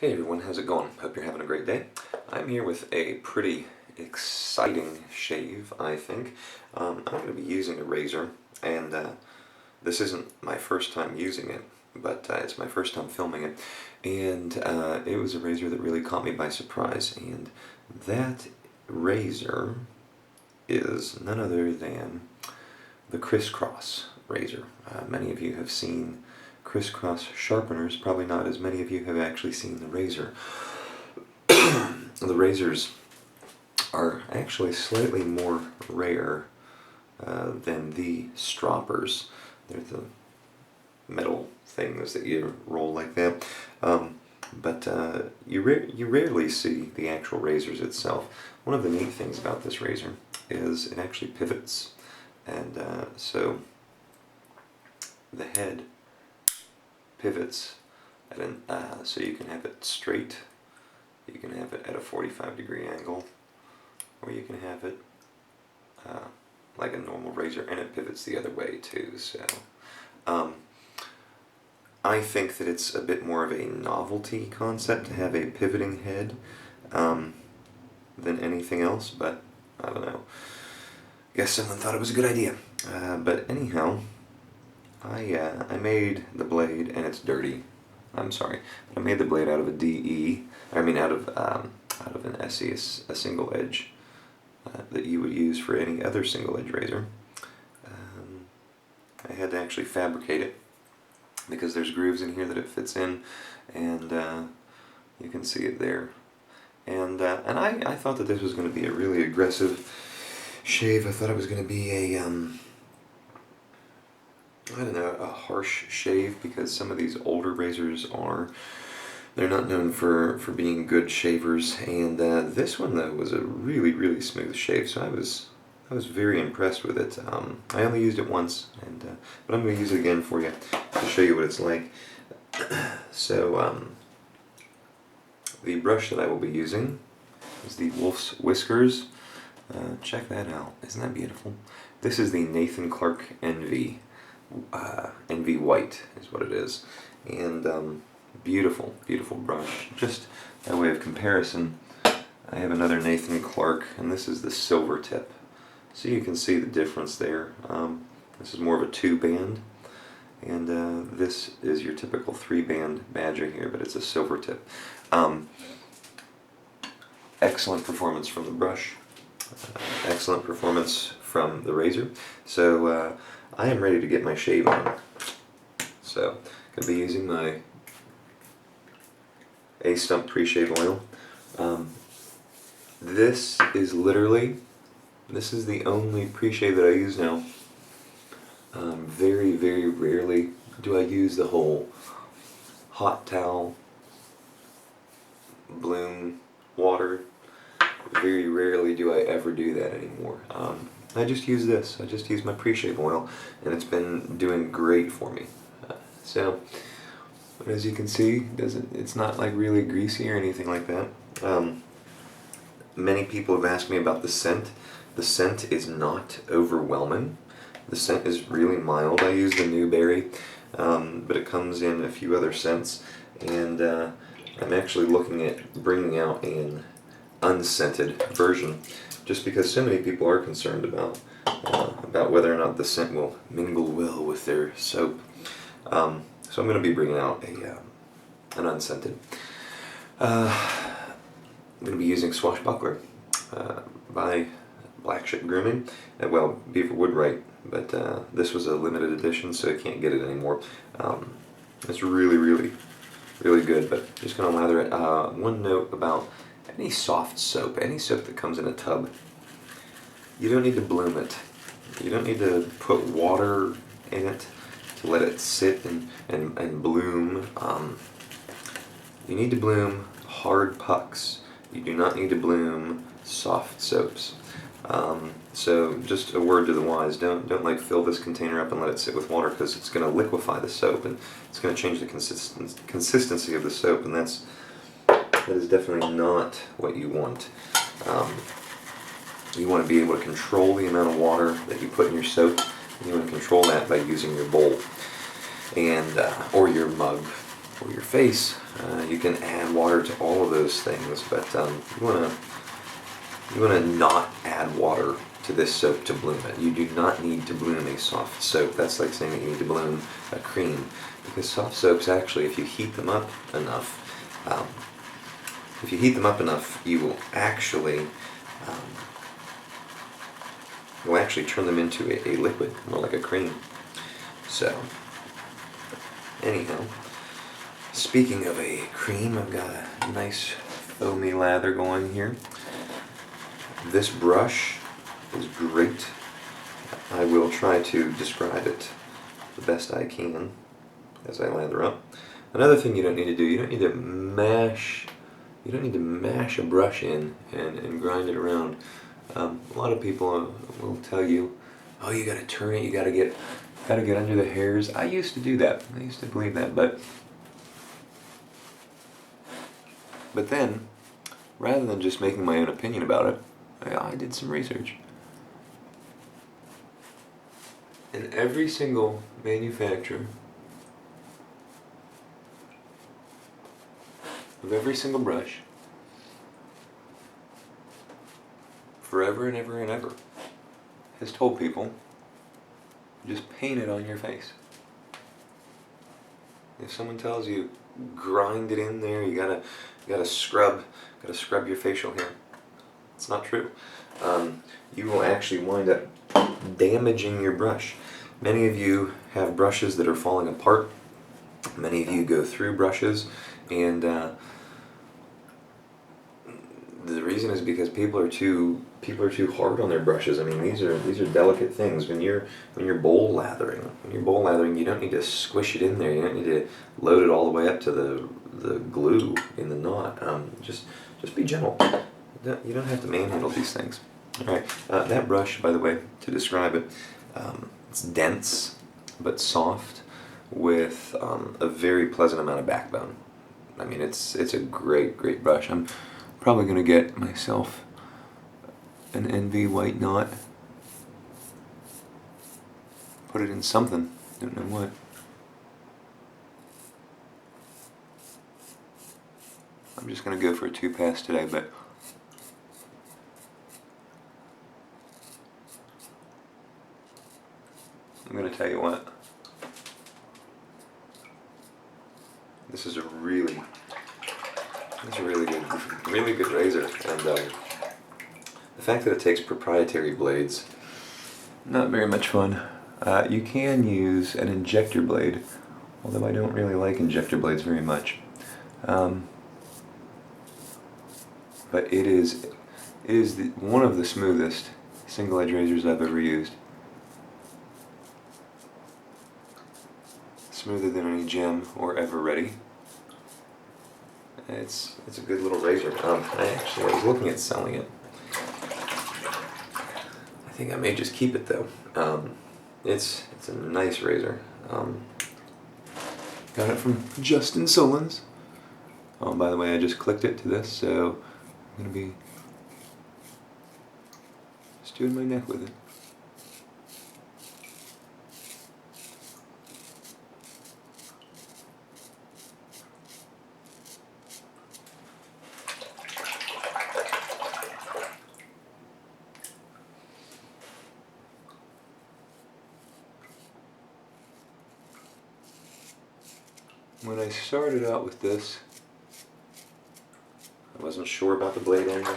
Hey everyone, how's it going? Hope you're having a great day. I'm here with a pretty exciting shave, I think. I'm going to be using a razor, and this isn't my first time using it, but it's my first time filming it. And it was a razor that really caught me by surprise, and that razor is none other than the Kriss Kross razor. Many of you have seen Kriss Kross sharpeners, probably not as many of you have actually seen the razor. The razors are actually slightly more rare than the stroppers. They're the metal things that you roll like that. But you rarely see the actual razors itself. One of the neat things about this razor is it actually pivots, and so the head pivots at so you can have it straight, you can have it at a 45-degree angle, or you can have it like a normal razor, and it pivots the other way too. So I think that it's a bit more of a novelty concept to have a pivoting head than anything else, but I don't know. I guess someone thought it was a good idea. But anyhow, I made the blade, and it's dirty. I'm sorry, but I made the blade out of a DE. I mean, out of an SE, a single edge that you would use for any other single edge razor. I had to actually fabricate it because there's grooves in here that it fits in, and you can see it there. And I thought that this was going to be a really aggressive shave. I thought it was going to be a I don't know, a harsh shave, because some of these older razors they're not known for being good shavers, and this one though was a really smooth shave, so I was very impressed with it. I only used it once, and but I'm going to use it again for you to show you what it's like. So the brush that I will be using is the Whiskers. Check that out, isn't that beautiful? This is the Nathan Clark Envy. Envy White is what it is, and beautiful brush. Just by way of comparison, I have another Nathan Clark, and this is the silver tip, so you can see the difference there. This is more of a 2-band, and this is your typical 3-band Badger here, but it's a silver tip. Excellent performance from the brush, excellent performance from the razor. So I am ready to get my shave on. So, I'm going to be using my A-Stump pre-shave oil. This is the only pre-shave that I use now. Very rarely do I use the whole hot towel, bloom, water. Very rarely do I ever do that anymore. I just use this. I just use my pre-shave oil, and it's been doing great for me. So, as you can see, it's not like really greasy or anything like that. Many people have asked me about the scent. The scent is not overwhelming. The scent is really mild. I use the Newberry, but it comes in a few other scents, and I'm actually looking at bringing out an unscented version, just because so many people are concerned about whether or not the scent will mingle well with their soap. So I'm going to be bringing out an unscented. I'm going to be using Swashbuckler by Black Ship Grooming. Well, Beaver Woodwright, but this was a limited edition, so I can't get it anymore. It's really good, but just going to lather it. One note about any soft soap, any soap that comes in a tub, you don't need to bloom it. You don't need to put water in it to let it sit and bloom. You need to bloom hard pucks. You do not need to bloom soft soaps. So just a word to the wise, don't like fill this container up and let it sit with water, because it's going to liquefy the soap, and it's going to change the consistency of the soap, and that is definitely not what you want. You want to be able to control the amount of water that you put in your soap, and you want to control that by using your bowl and or your mug. for your face. You can add water to all of those things, but you wanna not add water to this soap to bloom it. You do not need to bloom a soft soap. That's like saying that you need to bloom a cream, because soft soaps actually, if you heat them up enough, you will actually turn them into a liquid, more like a cream. So, anyhow, speaking of a cream, I've got a nice foamy lather going here. This brush is great. I will try to describe it the best I can as I lather up. Another thing you don't need to do, you don't need to mash a brush in and grind it around. A lot of people will tell you, oh, you gotta turn it, you gotta get under the hairs. I used to do that. I used to believe that, but then, rather than just making my own opinion about it, I did some research. And every single manufacturer of every single brush, forever and ever and ever, has told people, just paint it on your face. If someone tells you grind it in there, you gotta scrub your facial hair, it's not true. You will actually wind up damaging your brush. Many of you have brushes that are falling apart. Many of you go through brushes, and the reason is because people are too hard on their brushes. I mean, these are delicate things. When you're bowl lathering, you don't need to squish it in there. You don't need to load it all the way up to the glue in the knot. Just be gentle. You don't have to manhandle these things. All right, that brush, by the way, to describe it, it's dense but soft with a very pleasant amount of backbone. I mean, it's a great brush. I'm probably going to get myself an NV white knot, put it in something, don't know what. I'm just going to go for a 2-pass today, but I'm going to tell you what, this is a really good razor, and the fact that it takes proprietary blades, not very much fun. You can use an injector blade, although I don't really like injector blades very much. But it is one of the smoothest single edge razors I've ever used. Smoother than any gem or Ever Ready. It's a good little razor. I was looking at selling it. I think I may just keep it though. It's a nice razor. Got it from Justin Solons. Oh, by the way, I just clicked it to this, so I'm gonna be just doing my neck with it. When I started out with this, I wasn't sure about the blade angle.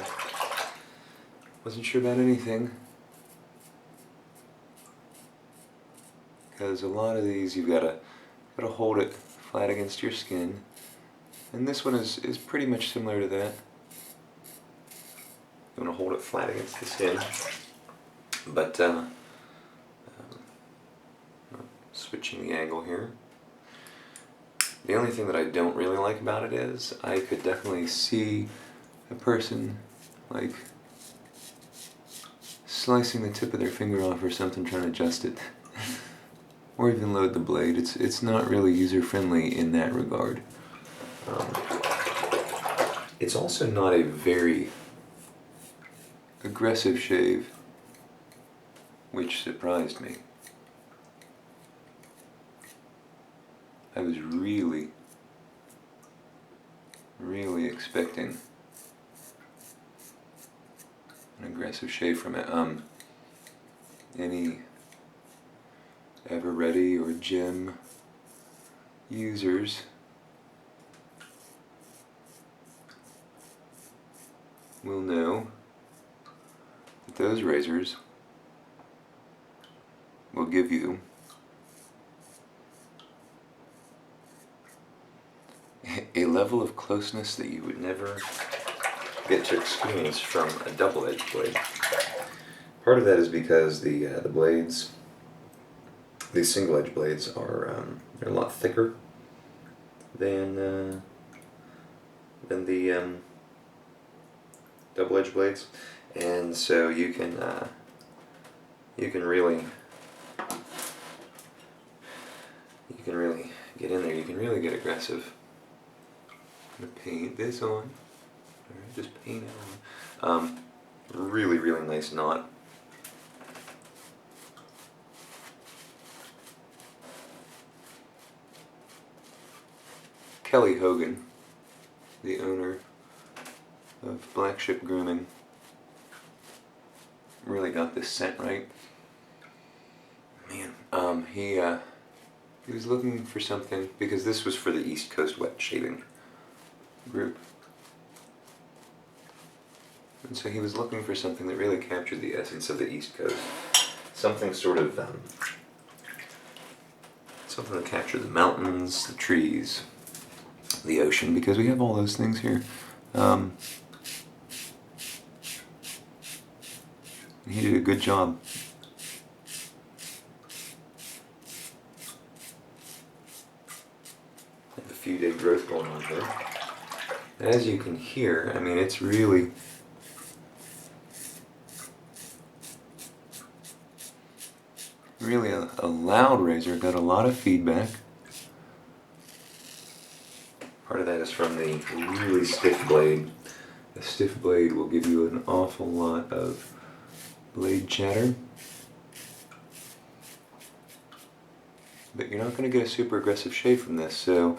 Wasn't sure about anything. Because a lot of these you've gotta hold it flat against your skin. And this one is pretty much similar to that. You wanna hold it flat against the skin. But switching the angle here. The only thing that I don't really like about it is I could definitely see a person like slicing the tip of their finger off or something, trying to adjust it, or even load the blade. It's not really user friendly in that regard. It's also not a very aggressive shave, which surprised me. I was really really expecting an aggressive shave from it. Any ever ready or gym users will know that those razors will give you a level of closeness that you would never get to experience from a double-edged blade. Part of that is because the blades, these single-edge blades, are they're a lot thicker than the double-edged blades, and so you can really get in there. You can really get aggressive. I'm gonna paint this on. Alright, just paint it on. Really, really nice knot. Kelly Hogan, the owner of Black Ship Grooming, really got this scent right. Man, he was looking for something, because this was for the East Coast wet shaving group. And so he was looking for something that really captured the essence of the East Coast. Something sort of, something that captured the mountains, the trees, the ocean, because we have all those things here. He did a good job. A few day growth going on here. As you can hear, I mean, it's really a loud razor, got a lot of feedback. part of that is from the really stiff blade. A stiff blade will give you an awful lot of blade chatter, but you're not going to get a super aggressive shave from this, so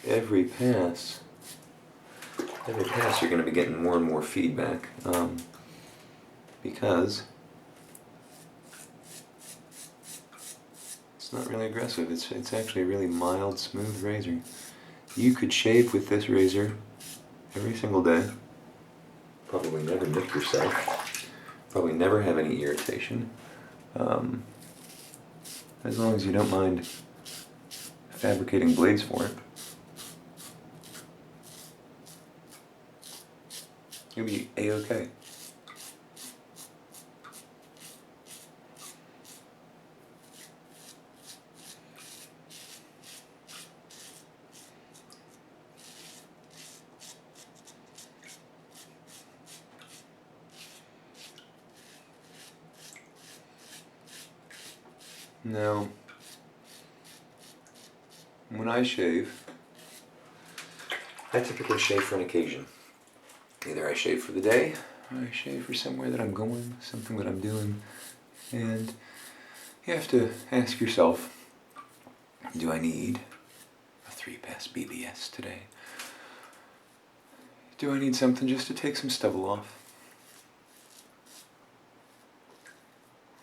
every pass you're going to be getting more and more feedback, because it's not really aggressive. It's actually a really mild, smooth razor. You could shave with this razor every single day. probably never nick yourself, Probably never have any irritation, as long as you don't mind fabricating blades for it. You'll be A-okay. Now, when I shave, I typically shave for an occasion. either I shave for the day, or I shave for somewhere that I'm going, something that I'm doing, and you have to ask yourself, do I need a 3-pass BBS today? Do I need something just to take some stubble off?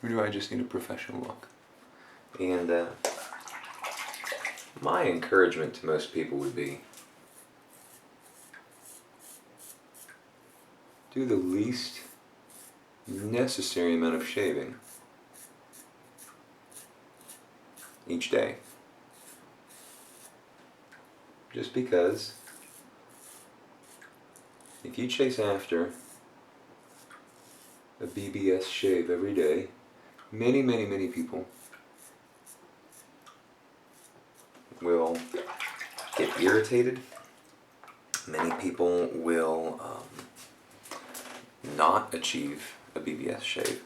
Or do I just need a professional look? And my encouragement to most people would be, Do the least necessary amount of shaving each day. Just because if you chase after a BBS shave every day, many, many, many people will get irritated. Many people will not achieve a BBS shave,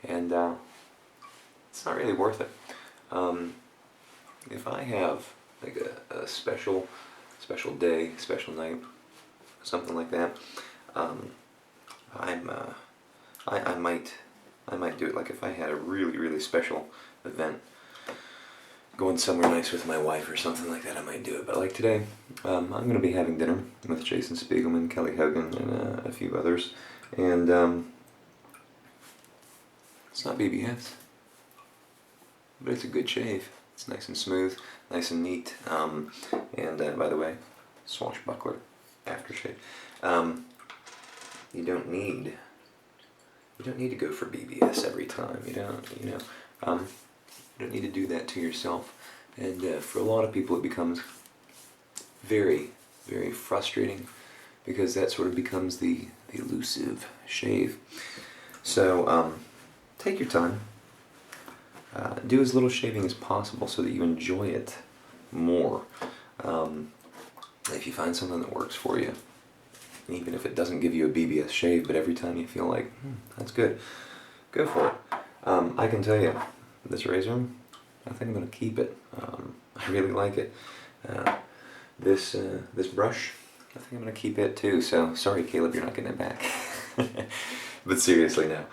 and it's not really worth it. If I have like a special day, special night, something like that, I might do it. Like if I had a really, really special event, going somewhere nice with my wife or something like that, I might do it. But like today, I'm going to be having dinner with Jason Spiegelman, Kelly Hogan, and a few others. And it's not BBS, but it's a good shave. It's nice and smooth, nice and neat. And by the way, swashbuckler aftershave. You don't need to go for BBS every time. You don't need to do that to yourself. And for a lot of people, it becomes very, very frustrating because that sort of becomes the elusive shave. So take your time. Do as little shaving as possible so that you enjoy it more. If you find something that works for you, even if it doesn't give you a BBS shave, but every time you feel like, that's good, go for it. I can tell you, this razor, I think I'm going to keep it. I really like it. This brush, I think I'm going to keep it too, so sorry Caleb, you're not getting it back. But seriously now,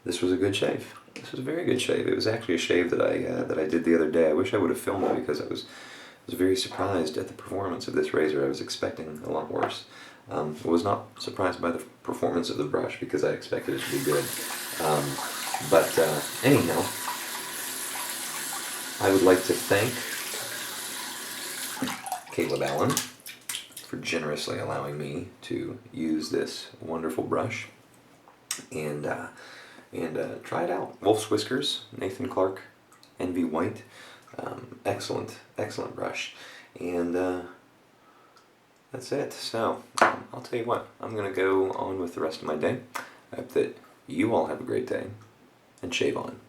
this was a good shave. This was a very good shave. It was actually a shave that I did the other day. I wish I would have filmed it because I was very surprised at the performance of this razor. I was expecting a lot worse. I was not surprised by the performance of the brush because I expected it to be good. But anyhow, I would like to thank Caleb Allen for generously allowing me to use this wonderful brush and try it out. Wolf's Whiskers, Nathan Clark, Envy White. Excellent brush. And that's it. So, I'll tell you what, I'm going to go on with the rest of my day. I hope that you all have a great day, and shave on.